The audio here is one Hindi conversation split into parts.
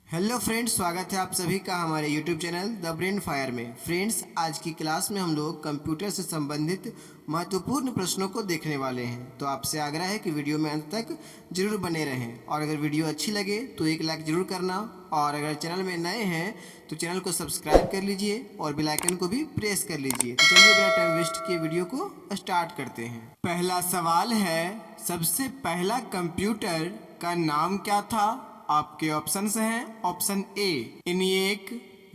हेलो फ्रेंड्स, स्वागत है आप सभी का हमारे YouTube channel the brain fire में। फ्रेंड्स, आज की क्लास में हम लोग कंप्यूटर से संबंधित महत्वपूर्ण प्रश्नों को देखने वाले हैं। तो आपसे आग्रह है कि वीडियो में अंत तक जरूर बने रहें और अगर वीडियो अच्छी लगे तो एक लाइक ज़रूर करना और अगर चैनल में नए हैं तो चैनल को सब्सक्राइब कर लीजिए और बेल आइकन को भी प्रेस कर लीजिए। तो चलिए बिना टाइम वेस्ट किए वीडियो को स्टार्ट करते हैं। पहला सवाल है, सबसे पहला कंप्यूटर का नाम क्या था? आपके ऑप्शंस हैं। Option A ENIAC,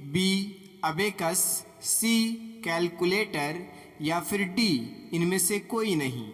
B abacus, C calculator या फिर डी इनमें से कोई नहीं।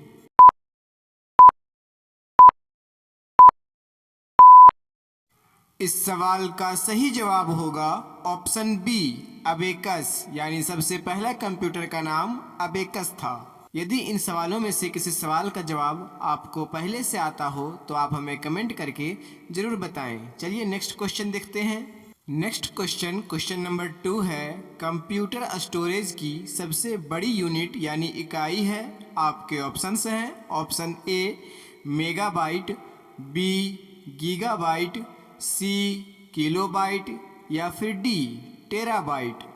इस सवाल का सही जवाब होगा ऑप्शन बी अबेकस, यानी सबसे पहला कंप्यूटर का नाम अबेकस था। यदि इन सवालों में से किसी सवाल का जवाब आपको पहले से आता हो तो आप हमें कमेंट करके जरूर बताएं। चलिए नेक्स्ट क्वेश्चन देखते हैं। नेक्स्ट क्वेश्चन नंबर 2 है, कंप्यूटर स्टोरेज की सबसे बड़ी यूनिट यानी इकाई है। आपके ऑप्शंस हैं। Option A megabyte, B gigabyte, C kilobyte या फिर डी टेराबाइट।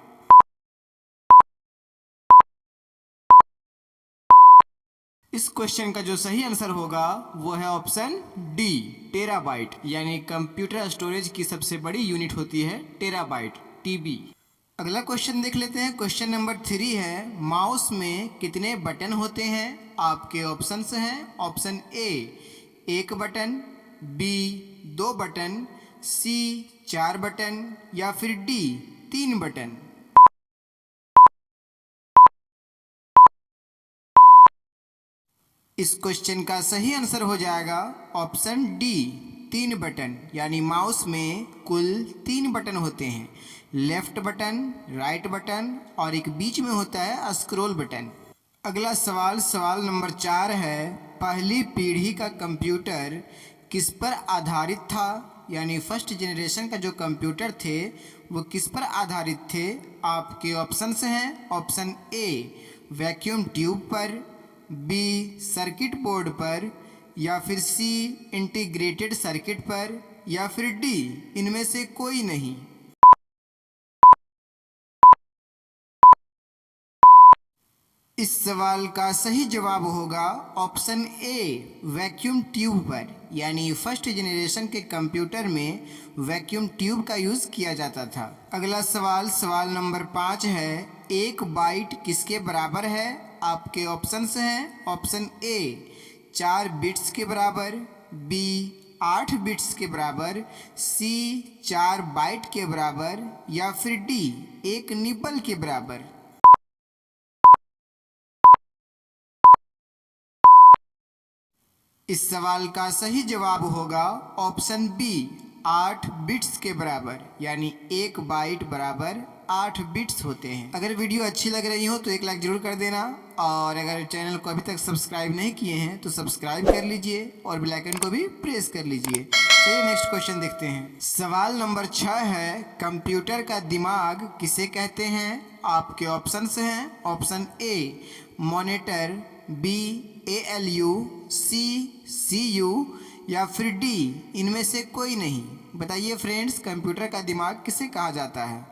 इस क्वेश्चन का जो सही आंसर होगा वो है ऑप्शन डी टेराबाइट, यानी कंप्यूटर स्टोरेज की सबसे बड़ी यूनिट होती है टेराबाइट, टीबी। अगला क्वेश्चन देख लेते हैं। क्वेश्चन नंबर 3 है, माउस में कितने बटन होते हैं? आपके ऑप्शंस हैं। Option A 1 button, B 2 button, C 4 button या फिर डी 3 बटन। इस क्वेश्चन का सही आंसर हो जाएगा ऑप्शन डी 3 बटन, यानी माउस में कुल 3 बटन होते हैं। लेफ्ट बटन, राइट बटन और एक बीच में होता है स्क्रॉल बटन। अगला सवाल नंबर 4 है, पहली पीढ़ी का कंप्यूटर किस पर आधारित था? यानी फर्स्ट जनरेशन का जो कंप्यूटर थे वो किस पर आधारित थे? आपके ऑप्शंस हैं। ऑप्शन ए वैक्यूम ट्यूब पर, बी सर्किट बोर्ड पर या फिर सी इंटीग्रेटेड सर्किट पर या फिर डी इनमें से कोई नहीं। इस सवाल का सही जवाब होगा ऑप्शन ए वैक्यूम ट्यूब पर, यानी फर्स्ट जनरेशन के कंप्यूटर में वैक्यूम ट्यूब का यूज़ किया जाता था। अगला सवाल नंबर 5 है, 1 बाइट किसके बराबर है? आपके ऑप्शंस हैं। ऑप्शन ए 4 बिट्स के बराबर, बी 8 बिट्स के बराबर, सी 4 बाइट के बराबर या फिर डी 1 निबल के बराबर। इस सवाल का सही जवाब होगा ऑप्शन बी 8 बिट्स के बराबर, यानी 1 बाइट बराबर 8 बिट्स होते हैं। अगर वीडियो अच्छी लग रही हो तो एक लाइक जरूर कर देना और अगर चैनल को अभी तक सब्सक्राइब नहीं किए हैं तो सब्सक्राइब कर लीजिए और बेल आइकन को भी प्रेस कर लीजिए। चलिए नेक्स्ट क्वेश्चन देखते हैं। सवाल नंबर 6 है, कंप्यूटर का दिमाग किसे कहते हैं? आपके ऑप्शंस हैं। Option A monitor, B ALU, C CPU या फिर डी इनमें से कोई नहीं। बताइए फ्रेंड्स, कंप्यूटर का दिमाग किसे कहा जाता है?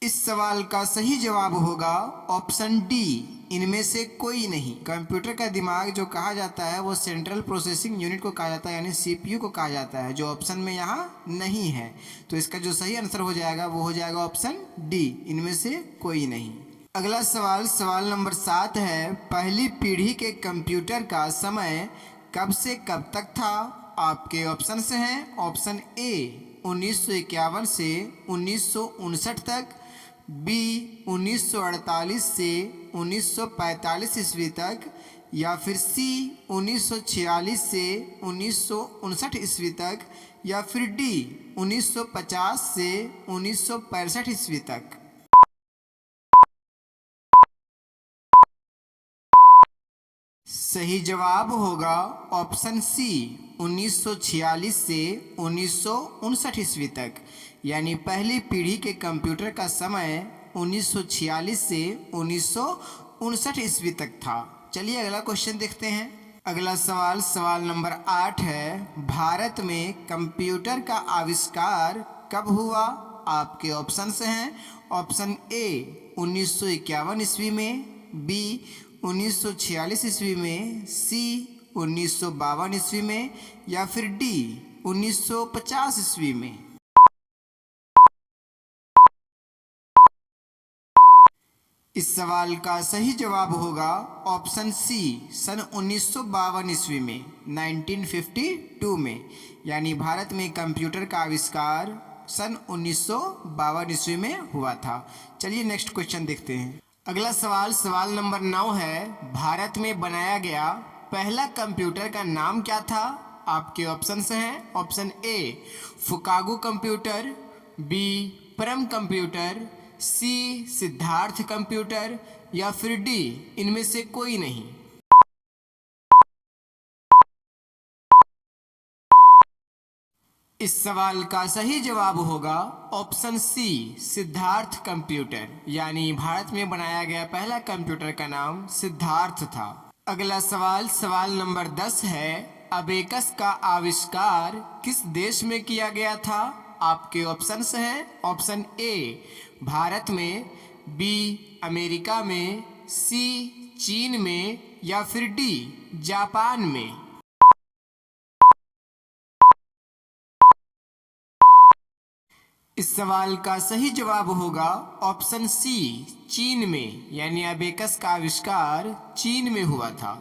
इस सवाल का सही जवाब होगा ऑप्शन डी इनमें से कोई नहीं। कंप्यूटर का दिमाग जो कहा जाता है वो सेंट्रल प्रोसेसिंग यूनिट को कहा जाता है, यानी CPU को कहा जाता है, जो ऑप्शन में यहाँ नहीं है। तो इसका जो सही आंसर हो जाएगा वो हो जाएगा ऑप्शन डी इनमें से कोई नहीं। अगला सवाल नंबर 7 है, पहली पीढ़ी के कंप्यूटर का समय कब से कब तक था? आपके ऑप्शंस हैं। ऑप्शन ए 1951 से 1959 तक, बी 1948 से 1945 ईस्वी तक या फिर सी 1946 से 1959 ईस्वी तक या फिर डी 1950 से 1965 ईस्वी तक। सही जवाब होगा ऑप्शन सी 1946 से 1959 ईस्वी तक, यानी पहली पीढ़ी के कंप्यूटर का समय 1946 से 1959 ईस्वी तक था। चलिए अगला क्वेश्चन देखते हैं। अगला सवाल सवाल नंबर 8 है, भारत में कंप्यूटर का आविष्कार कब हुआ? आपके ऑप्शंस हैं, ऑप्शन ए 1951 ईस्वी में, बी 1946 ईस्वी में, सी 1952 ईस्वी में, या फिर डी 1950 ईस्वी में। इस सवाल का सही जवाब होगा ऑप्शन सी, सन 1952 ईस्वी में, 1952 में। यानी भारत में कंप्यूटर का आविष्कार सन 1952 ईस्वी में हुआ था। चलिए नेक्स्ट क्वेश्चन देखते हैं। अगला सवाल सवाल नंबर 9 है, भारत में बनाया गया पहला कंप्यूटर का नाम क्या था? आपके ऑप्शंस हैं, ऑप्शन ए फुकागो कंप्यूटर, बी परम कंप्यूटर, सी सिद्धार्थ कंप्यूटर, या फिर डी इनमें से कोई नहीं। इस सवाल का सही जवाब होगा ऑप्शन सी सिद्धार्थ कंप्यूटर। यानी भारत में बनाया गया पहला कंप्यूटर का नाम सिद्धार्थ था। अगला सवाल सवाल नंबर 10 है, अबेकस का आविष्कार किस देश में किया गया था? आपके ऑप्शंस हैं, ऑप्शन ए भारत में, बी अमेरिका में, सी चीन में, या फिर डी जापान में। इस सवाल का सही जवाब होगा ऑप्शन सी चीन में। यानी अबेकस का आविष्कार चीन में हुआ था।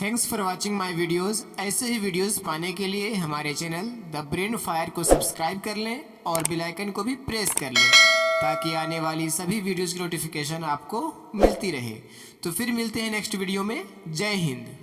Thanks for watching my videos. ऐसे ही वीडियोज़ पाने के लिए हमारे चैनल द ब्रेन फायर को सब्सक्राइब कर लें और बेल आइकन को भी प्रेस कर लें, ताकि आने वाली सभी वीडियोज़ की नोटिफिकेशन आपको मिलती रहे। तो फिर मिलते हैं नेक्स्ट वीडियो में। जय हिंद।